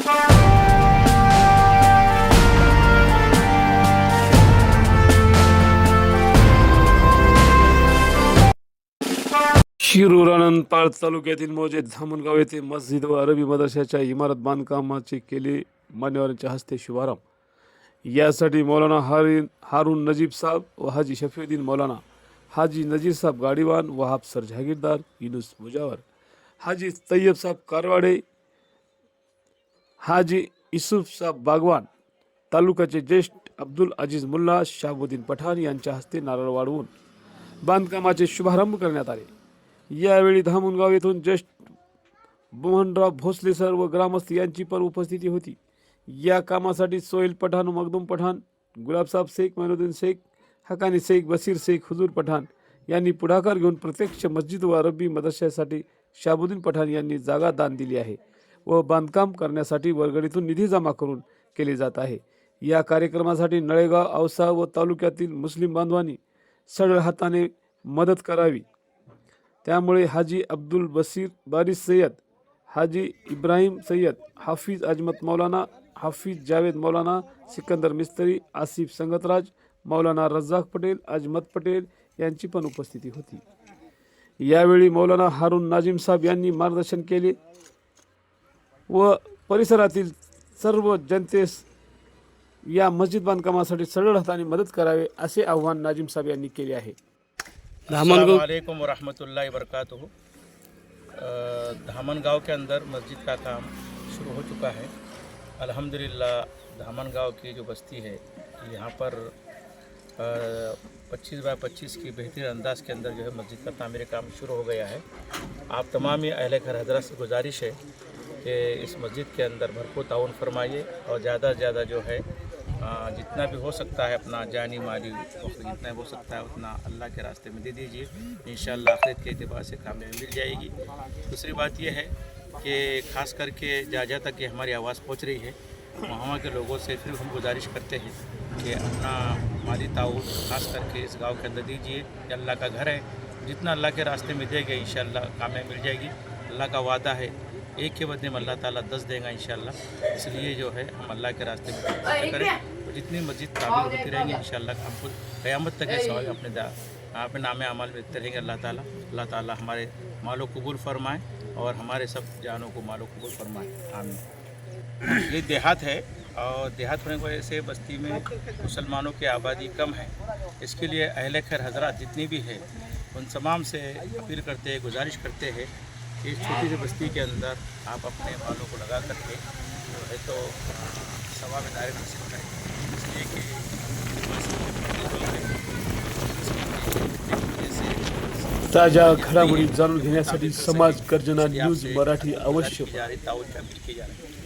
शिरूर आनंदपाळ तालुक्यातील मौजे धामणगाव येथे मस्जिद व अरबी मदरशाच्या इमारत बांधकामाचे केले मान्यवरांच्या हस्ते शुभारंभ। यासाठी मौलाना हारून नजीब साहब व हाजी शफीउद्दीन मौलाना हाजी नजीर साहब गाडीवान व हाफसर जहागीरदार युनुस मुजावर हाजी तय्यब साहब कारवाडे हाजी युसुफ साहब बागवान तालुक्याचे ज्येष्ठ अब्दुल अजीज मुल्ला शाहबुद्दीन पठाण यांच्या हस्ते नारळ वाढवून बांधकामाचे शुभारंभ करण्यात आले। यावेळी धामणगाव येथून ज्येष्ठ मोहनराव भोसले सर व ग्रामस्थ यांची पण उपस्थिती होती। या कामासाठी सोहेल पठाण, मखदूम पठाण, गुलाबसाब शेख, मैनुद्दीन शेख, हकानी शेख, बशीर शेख, हुजूर पठाण यांनी पुढाकार घेऊन प्रत्यक्ष मस्जिद व अरबी मदरशासाठी शाहबुद्दीन पठाण यांनी जागा दान दिली आहे व बांधकाम करण्यासाठी वर्गणीतून निधी जमा करून केले जात आहे। या कार्यक्रमासाठी नळेगाव, औसा व तालुक्यातील मुस्लिम बांधवांनी सढळ हाताने मदत करावी। त्यामुळे हाजी अब्दुल बसीर बारिस सय्यद, हाजी इब्राहिम सय्यद, हाफिज अजमत मौलाना, हाफिज जावेद मौलाना, सिकंदर मिस्त्री, आसिफ संगतराज, मौलाना रज्जाक पटेल, अजमत पटेल यांची पण उपस्थिती होती। यावेळी मौलाना हारून नाजिम साहब यांनी मार्गदर्शन केले व परिसरातील सर्व जनतेस या मस्जिद बांधकामासाठी सरळ हाताने मदत करावे असे आवाहन नाजिम साहब यांनी केले आहे। अस्सलामु अलैकुम वरहमतुल्लाहि वबरकातुहू। धामणगांव के अंदर मस्जिद का काम शुरू हो चुका है। अल्हम्दुलिल्लाह धामणगांव की जो बस्ती है यहाँ पर 25 बाय 25 की बेहतरीन अंदाज के अंदर जो है मस्जिद का तामीर काम शुरू हो गया है। आप तमाम ही अहले घर हजरत से गुजारिश है कि इस मस्जिद के अंदर भरपूर ताउन फरमाइए और ज़्यादा से ज़्यादा जो है जितना भी हो सकता है अपना जानी माली जितना हो सकता है उतना अल्लाह के रास्ते में दे दीजिए। इंशाअल्लाह आखिरत के एतबार से कामयाबी मिल जाएगी। दूसरी बात यह है कि ख़ास करके जहाँ तक कि हमारी आवाज़ पहुँच रही है वहाँ के लोगों से फिर हम गुजारिश करते हैं कि अपना माली ताउन ख़ास करके इस गाँव के अंदर दीजिए। अल्लाह का घर है, जितना अल्लाह के रास्ते में देंगे इंशाअल्लाह कामयाबी मिल जाएगी। अल्लाह का वादा है एक के बदले में अल्लाह ताला 10 देगा इंशाअल्लाह। इसलिए जो है हम अल्लाह के रास्ते में करें तो जितनी मस्जिद तामीर होती रहेंगी इंशाअल्लाह हमको क़यामत तक ऐसा अपने नाम अमल में देते रहेंगे। अल्लाह ताला हमारे मालो कबूल फरमाए और हमारे सब जानों को मालो कबूल फरमाए, आमीन। ये देहात है और देहात होने की वजह से बस्ती में मुसलमानों की आबादी कम है। इसके लिए अहले खैर हजरात जितनी भी है उन तमाम से अपील करते हैं, गुजारिश करते हैं इस छोटी सी बस्ती के अंदर आप अपने बालों को लगा करके जो है तो सवा में दायरे नसीब करें। इसलिए कि ताजा घडामोडी जाणून घेण्यासाठी समाज गर्जना न्यूज मराठी अवश्य ताउन की जा रही है।